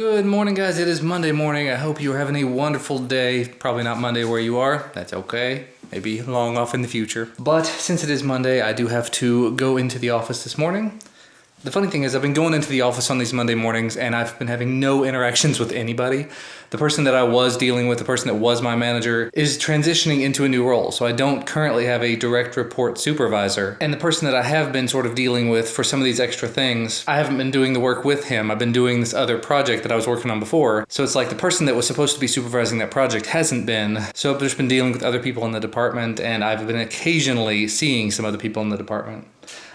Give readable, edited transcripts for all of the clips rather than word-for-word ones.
Good morning, guys. It is Monday morning. I hope you're having a wonderful day. Probably not Monday where you are. That's okay. Maybe long off in the future. But since it is Monday, I do have to go into the office this morning. The funny thing is I've been going into the office on these Monday mornings and I've been having no interactions with anybody. The person that I was dealing with, the person that was my manager, is transitioning into a new role. So I don't currently have a direct report supervisor. And the person that I have been sort of dealing with for some of these extra things, I haven't been doing the work with him. I've been doing this other project that I was working on before. So it's like the person that was supposed to be supervising that project hasn't been. So I've just been dealing with other people in the department and I've been occasionally seeing some other people in the department.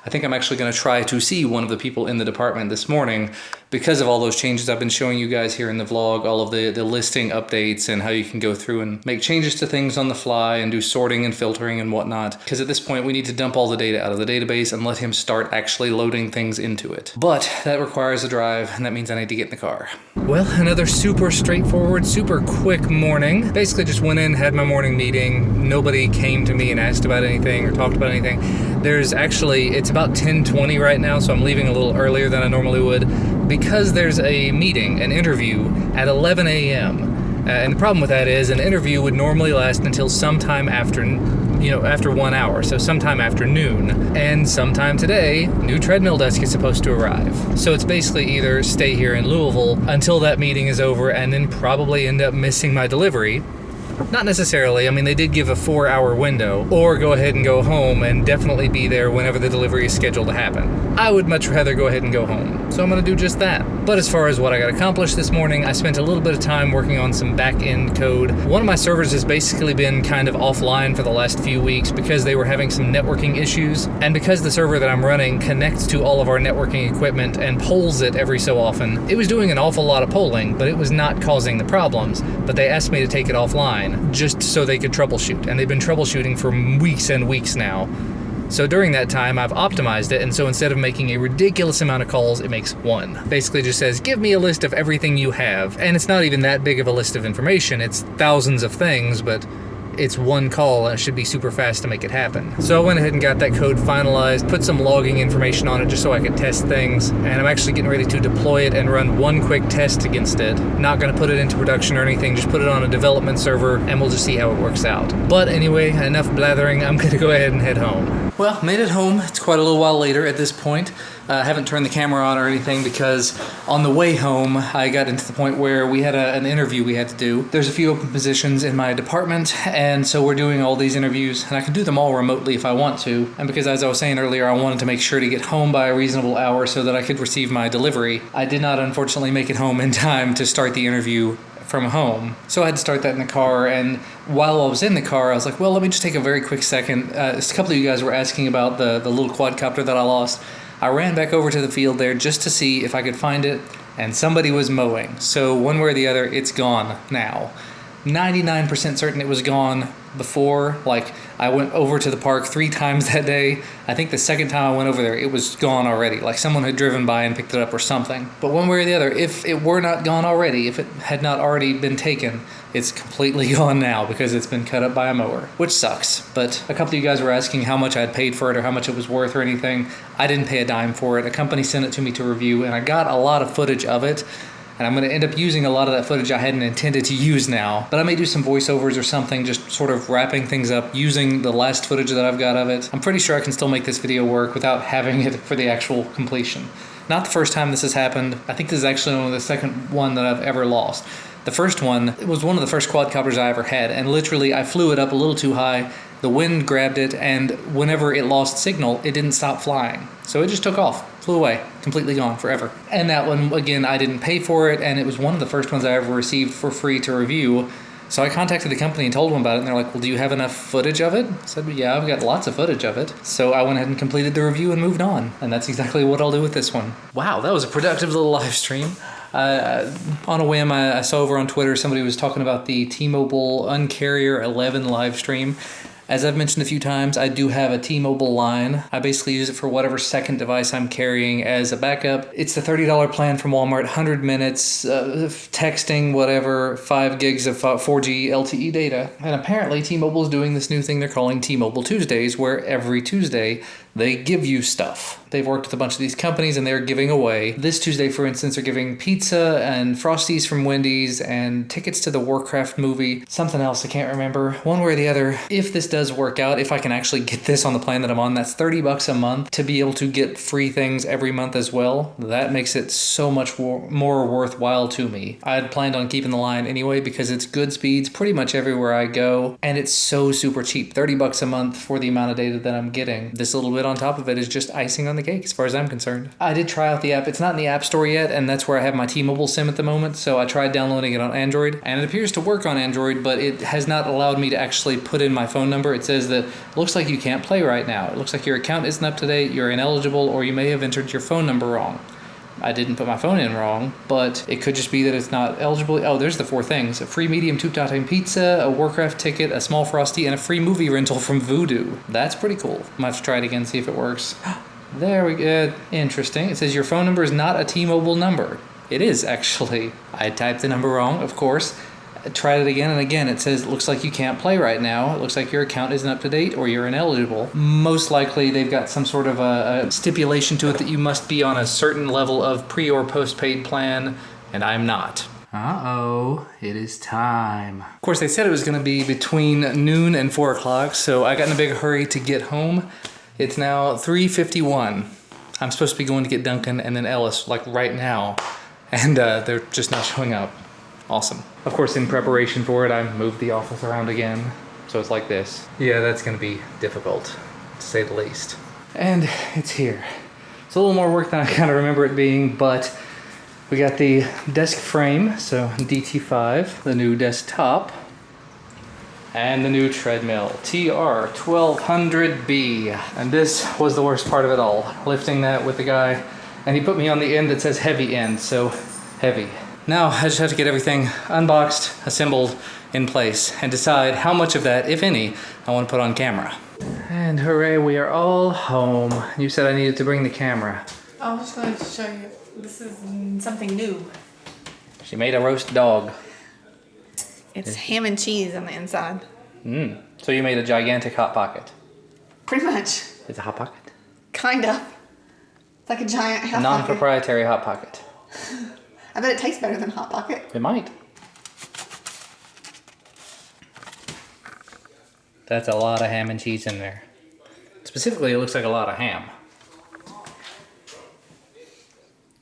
I think I'm actually going to try to see one of the people in the department this morning because of all those changes I've been showing you guys here in the vlog, all of the listing updates and how you can go through and make changes to things on the fly and do sorting and filtering and whatnot. Because at this point, we need to dump all the data out of the database and let him start actually loading things into it. But that requires a drive, and that means I need to get in the car. Well, another super straightforward, super quick morning. Basically just went in, had my morning meeting. Nobody came to me and asked about anything or talked about anything. It's about 10:20 right now, so I'm leaving a little earlier than I normally would because there's a meeting, an interview at 11 a.m. And the problem with that is an interview would normally last until sometime after 1 hour, so sometime after noon. And sometime today, new treadmill desk is supposed to arrive. So it's basically either stay here in Louisville until that meeting is over and then probably end up missing my delivery. Not necessarily. I mean, they did give a 4-hour window, or go ahead and go home and definitely be there whenever the delivery is scheduled to happen. I would much rather go ahead and go home, so I'm going to do just that. But as far as what I got accomplished this morning, I spent a little bit of time working on some back-end code. One of my servers has basically been kind of offline for the last few weeks because they were having some networking issues, and because the server that I'm running connects to all of our networking equipment and polls it every so often, it was doing an awful lot of polling, but it was not causing the problems. But they asked me to take it offline just so they could troubleshoot, and they've been troubleshooting for weeks and weeks now. So during that time, I've optimized it, and so instead of making a ridiculous amount of calls, it makes one. Basically just says, give me a list of everything you have. And it's not even that big of a list of information. It's thousands of things, but it's one call and it should be super fast to make it happen. So I went ahead and got that code finalized, put some logging information on it just so I could test things, and I'm actually getting ready to deploy it and run one quick test against it. Not going to put it into production or anything, just put it on a development server and we'll just see how it works out. But anyway, enough blathering, I'm going to go ahead and head home. Well, made it home. It's quite a little while later at this point. I haven't turned the camera on or anything because on the way home, I got into the point where we had an interview we had to do. There's a few open positions in my department, and so we're doing all these interviews, and I can do them all remotely if I want to. And because, as I was saying earlier, I wanted to make sure to get home by a reasonable hour so that I could receive my delivery. I did not, unfortunately, make it home in time to start the interview from home. So I had to start that in the car, and while I was in the car, I was like, well, let me just take a very quick second. A couple of you guys were asking about the little quadcopter that I lost. I ran back over to the field there just to see if I could find it, and somebody was mowing. So one way or the other, it's gone now. 99% certain it was gone before. Like, I went over to the park 3 times that day. I think the second time I went over there, it was gone already. Like someone had driven by and picked it up or something. But one way or the other, if it were not gone already, if it had not already been taken, it's completely gone now because it's been cut up by a mower, which sucks. But a couple of you guys were asking how much I'd paid for it or how much it was worth or anything. I didn't pay a dime for it. A company sent it to me to review, and I got a lot of footage of it. And I'm going to end up using a lot of that footage I hadn't intended to use now. But I may do some voiceovers or something, just sort of wrapping things up using the last footage that I've got of it. I'm pretty sure I can still make this video work without having it for the actual completion. Not the first time this has happened. I think this is actually only the second one that I've ever lost. The first one, it was one of the first quadcopters I ever had, and literally I flew it up a little too high. The wind grabbed it, and whenever it lost signal, it didn't stop flying. So it just took off, flew away, completely gone forever. And that one, again, I didn't pay for it, and it was one of the first ones I ever received for free to review. So I contacted the company and told them about it, and they're like, well, do you have enough footage of it? I said, well, yeah, I've got lots of footage of it. So I went ahead and completed the review and moved on. And that's exactly what I'll do with this one. Wow, that was a productive little live stream. On a whim, I saw over on Twitter somebody was talking about the T-Mobile Uncarrier 11 live stream. As I've mentioned a few times, I do have a T-Mobile line. I basically use it for whatever second device I'm carrying as a backup. It's the $30 plan from Walmart, 100 minutes, texting, whatever, 5 gigs of 4G LTE data. And apparently T-Mobile is doing this new thing they're calling T-Mobile Tuesdays, where every Tuesday they give you stuff. they've worked with a bunch of these companies and they're giving away. This Tuesday, for instance, they're giving pizza and Frosties from Wendy's and tickets to the Warcraft movie. Something else, I can't remember. One way or the other. If this does work out, if I can actually get this on the plan that I'm on, that's $30 a month to be able to get free things every month as well. That makes it so much more worthwhile to me. I had planned on keeping the line anyway because it's good speeds pretty much everywhere I go, and it's so super cheap. $30 a month for the amount of data that I'm getting. This little bit on top of it is just icing on the cake as far as I'm concerned. I did try out the app. It's not in the App Store yet, and that's where I have my T-Mobile SIM at the moment, so I tried downloading it on Android, and it appears to work on Android, but it has not allowed me to actually put in my phone number. It says that looks like you can't play right now. It looks like your account isn't up to date, you're ineligible, or you may have entered your phone number wrong. I didn't put my phone in wrong, but it could just be that it's not eligible. Oh, there's the 4 things. A free medium two-time pizza, a Warcraft ticket, a small Frosty, and a free movie rental from Voodoo. That's pretty cool. Might have to try it again, see if it works. There we go. Interesting. It says your phone number is not a T-Mobile number. It is, actually. I typed the number wrong, of course. I tried it again and again. It says, looks like you can't play right now. It looks like your account isn't up to date or you're ineligible. Most likely they've got some sort of a stipulation to it that you must be on a certain level of pre or postpaid plan, and I'm not. Uh-oh, it is time. Of course, they said it was going to be between noon and 4 o'clock, so I got in a big hurry to get home. It's now 3:51. I'm supposed to be going to get Duncan and then Ellis, like right now, and they're just not showing up. Awesome. Of course, in preparation for it, I moved the office around again, so it's like this. Yeah, that's going to be difficult, to say the least. And it's here. It's a little more work than I kind of remember it being, but we got the desk frame, so DT5, the new desktop, and the new treadmill, TR1200B. And this was the worst part of it all, lifting that with the guy, and he put me on the end that says heavy end, so heavy. Now I just have to get everything unboxed, assembled, in place, and decide how much of that, if any, I want to put on camera. And hooray, we are all home. You said I needed to bring the camera. I was going to show you. This is something new. She made a roast dog. It's ham and cheese on the inside. So you made a gigantic Hot Pocket. Pretty much. It's a Hot Pocket? Kind of. It's like a giant Hot Pocket. Non-proprietary Hot Pocket. I bet it tastes better than Hot Pocket. It might. That's a lot of ham and cheese in there. Specifically, it looks like a lot of ham.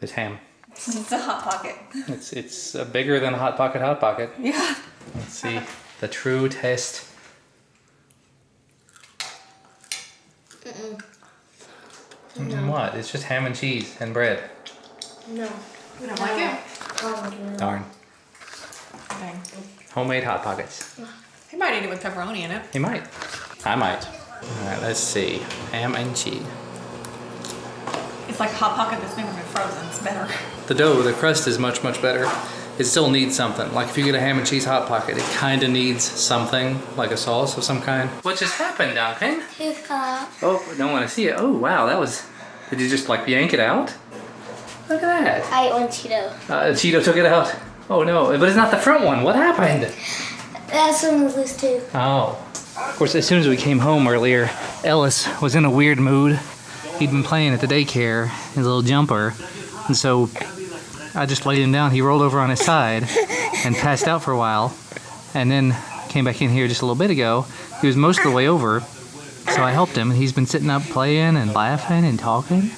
It's ham. It's a Hot Pocket. It's bigger than a Hot Pocket. Yeah. Let's see the true test. No. What? It's just ham and cheese and bread. No. We don't like it? Oh, no. Darn. Dang. Homemade Hot Pockets. He might eat it with pepperoni in it. He might. I might. Alright, let's see. Ham and cheese. It's like Hot Pocket that's never been frozen. It's better. The dough, the crust is much, much better. It still needs something. Like if you get a ham and cheese Hot Pocket, it kind of needs something, like a sauce of some kind. What just happened, Duncan? Tooth cut. Oh, I don't want to see it. Oh, wow, that was... Did you just like yank it out? Look at that. I ate one Cheeto. Cheeto took it out. Oh no, but it's not the front one. What happened? That's one was loose too. Oh. Of course, as soon as we came home earlier, Ellis was in a weird mood. He'd been playing at the daycare, his little jumper, and so I just laid him down. He rolled over on his side and passed out for a while, and then came back in here just a little bit ago. He was most of the way over, so I helped him, and he's been sitting up playing and laughing and talking,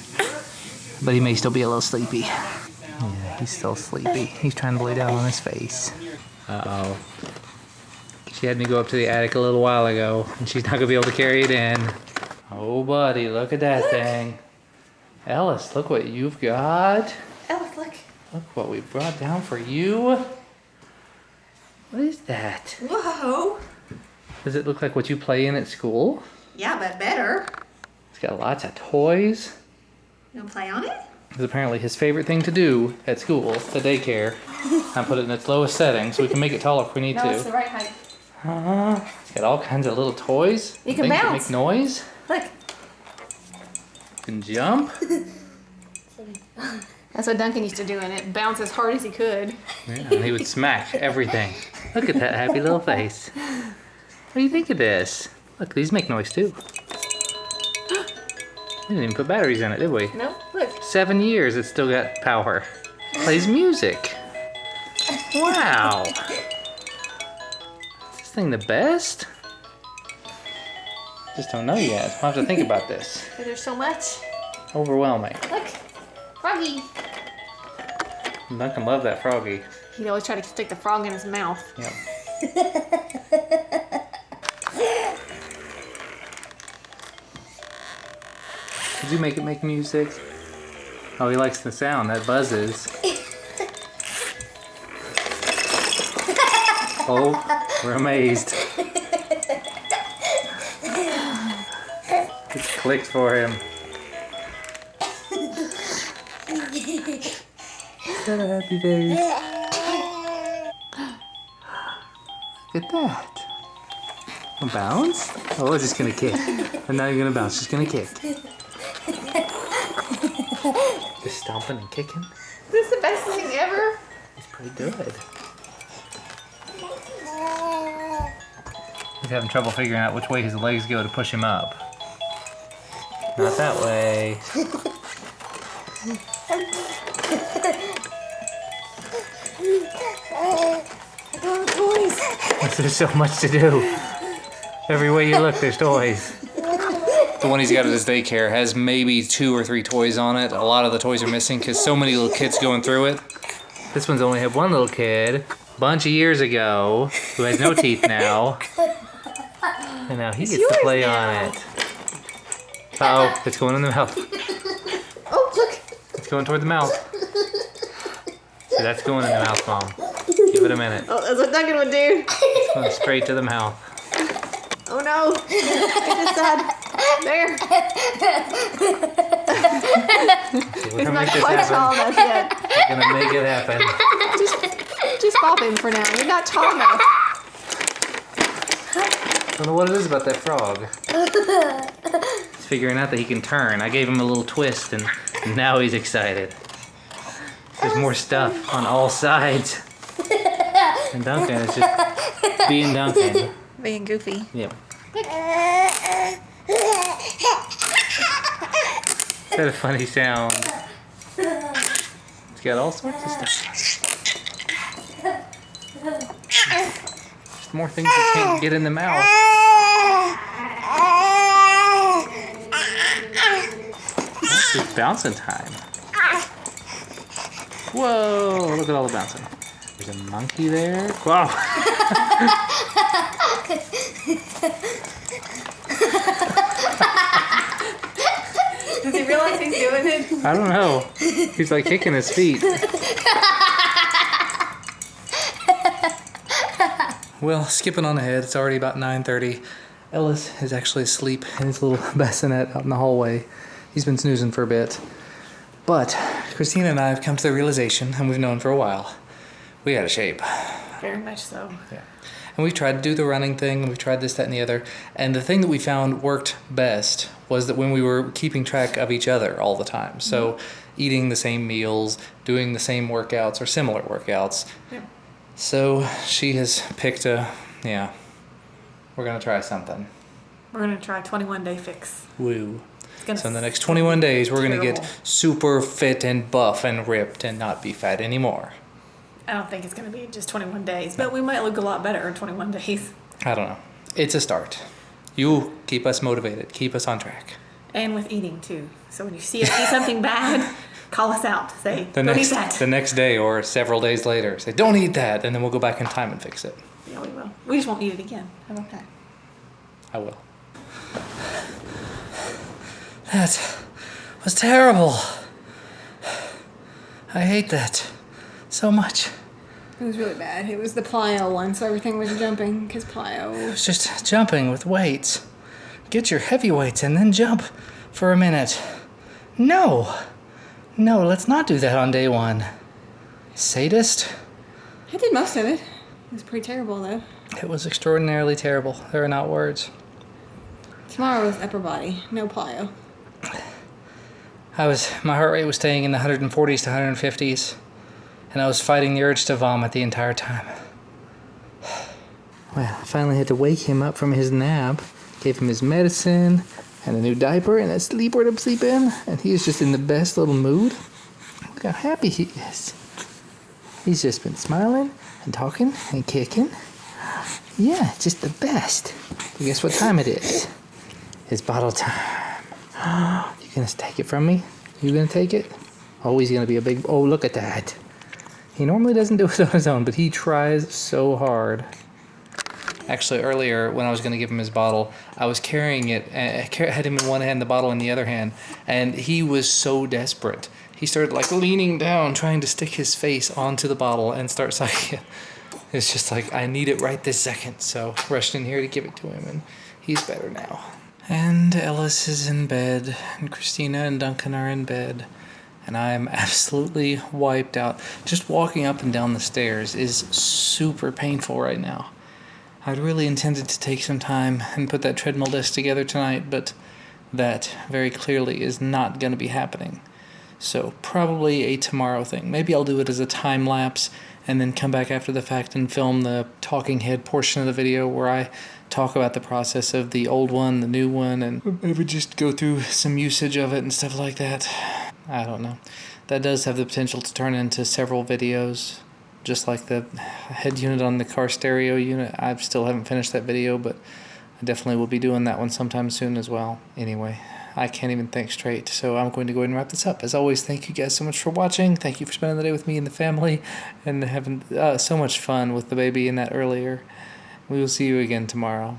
but he may still be a little sleepy. Yeah, he's still sleepy. He's trying to lay down on his face. Uh-oh. She had me go up to the attic a little while ago, and she's not gonna be able to carry it in. Oh, buddy, look at that thing. Ellis, look what you've got. Ellis, look. Look what we brought down for you. What is that? Whoa. Does it look like what you play in at school? Yeah, but better. It's got lots of toys. You gonna play on it? It's apparently his favorite thing to do at school, the daycare. I put it in its lowest setting so we can make it taller if we need No, it's the to. right height. It's got all kinds of little toys. You can Things that bounce. make noise. Look. You can jump. That's what Duncan used to do in it. Bounce as hard as he could. Yeah, and he would smack everything. Look at that happy little face. What do you think of this? Look, these make noise too. We didn't even put batteries in it, did we? No, look. 7 years, it's still got power. Plays music. Wow. Is this thing the best? Just don't know yet. I'll have to think about this. There's so much. Overwhelming. Look, Froggy. Duncan loved that froggy. He'd always try to stick the frog in his mouth. Yep. Did you make it make music? Oh, he likes the sound. That buzzes. Oh, we're amazed. It's clicked for him. Happy face. Look at that. A bounce? Oh, it's just gonna kick. I'm not even gonna bounce, just gonna kick. Just stomping and kicking. This is the best thing ever. It's pretty good. He's having trouble figuring out which way his legs go to push him up. Not that way. There's so much to do. Every way you look, there's toys. The one he's got at his daycare has maybe 2 or 3 toys on it. A lot of the toys are missing because so many little kids going through it. This one's only had one little kid, a bunch of years ago, who has no teeth now. And now he gets to play on it. Uh-oh, it's going in the mouth. Oh, look. It's going toward the mouth. See, that's going in the mouth, Mom. Give it a minute. Oh, that's what Duncan would do. It's going straight to the mouth. Oh no. It's sad. There. We're He's gonna not make this quite tall happen. enough yet. We're gonna make it happen. Just pop him for now. You're not tall enough. I don't know what it is about that frog. He's figuring out that he can turn. I gave him a little twist and now he's excited. There's more stuff on all sides. And Duncan is just being Duncan. Being goofy. Yep. Is that a funny sound? It's got all sorts of stuff. There's more things you can't get in the mouth. It's bouncing time. Whoa, look at all the bouncing. There's a monkey there. Wow. Does he realize he's doing it? I don't know. He's like kicking his feet. Well, skipping on ahead, it's already about 9:30. Ellis is actually asleep in his little bassinet out in the hallway. He's been snoozing for a bit. But Christina and I have come to the realization, and we've known for a while, we got to shape. Very much so. Yeah. And we've tried to do the running thing, and we've tried this, that, and the other. And the thing that we found worked best was that when we were keeping track of each other all the time. So eating the same meals, doing the same workouts or similar workouts. Yeah. So she has picked we're going to try something. We're going to try 21-day fix. Woo. It's gonna So in the next 21 days, we're going to get terrible. super fit and buff and ripped and not be fat anymore. I don't think it's going to be just 21 days, but we might look a lot better in 21 days. I don't know. It's a start. You keep us motivated. Keep us on track. And with eating, too. So when you see us eat something bad, call us out. Say, The don't next, eat that. the next day or several days later, say, don't eat that, and then we'll go back in time and fix it. Yeah, we will. We just won't eat it again. How about that? I will. That was terrible. I hate that so much. It was really bad. It was the plyo one, so everything was jumping because plyo. It's just jumping with weights. Get your heavy weights and then jump for a minute. No, let's not do that on day 1. Sadist. I did most of it. It was pretty terrible, though. It was extraordinarily terrible. There are not words. Tomorrow was upper body, no plyo. My heart rate was staying in the 140s to 150s, and I was fighting the urge to vomit the entire time. Well, I finally had to wake him up from his nap, gave him his medicine, and a new diaper and a sleeper to sleep in, and he is just in the best little mood. Look how happy he is. He's just been smiling and talking and kicking. Yeah, just the best. But guess what time it is? It's bottle time. You gonna take it from me? You gonna take it? Oh, he's gonna be a big... Oh, look at that. He normally doesn't do it on his own, but he tries so hard. Actually, earlier, when I was going to give him his bottle, I was carrying it, I had him in one hand, the bottle in the other hand, and he was so desperate. He started, like, leaning down, trying to stick his face onto the bottle and start sucking it. It's just like, I need it right this second, so rushed in here to give it to him, and he's better now. And Ellis is in bed, and Christina and Duncan are in bed, and I am absolutely wiped out. Just walking up and down the stairs is super painful right now. I'd really intended to take some time and put that treadmill disc together tonight, but that very clearly is not going to be happening. So probably a tomorrow thing. Maybe I'll do it as a time lapse and then come back after the fact and film the talking head portion of the video where I talk about the process of the old one, the new one, and maybe just go through some usage of it and stuff like that. I don't know. That does have the potential to turn into several videos. Just like the head unit on the car stereo unit. I still haven't finished that video, but I definitely will be doing that one sometime soon as well. Anyway, I can't even think straight, so I'm going to go ahead and wrap this up. As always, thank you guys so much for watching. Thank you for spending the day with me and the family, and having so much fun with the baby and that earlier. We will see you again tomorrow.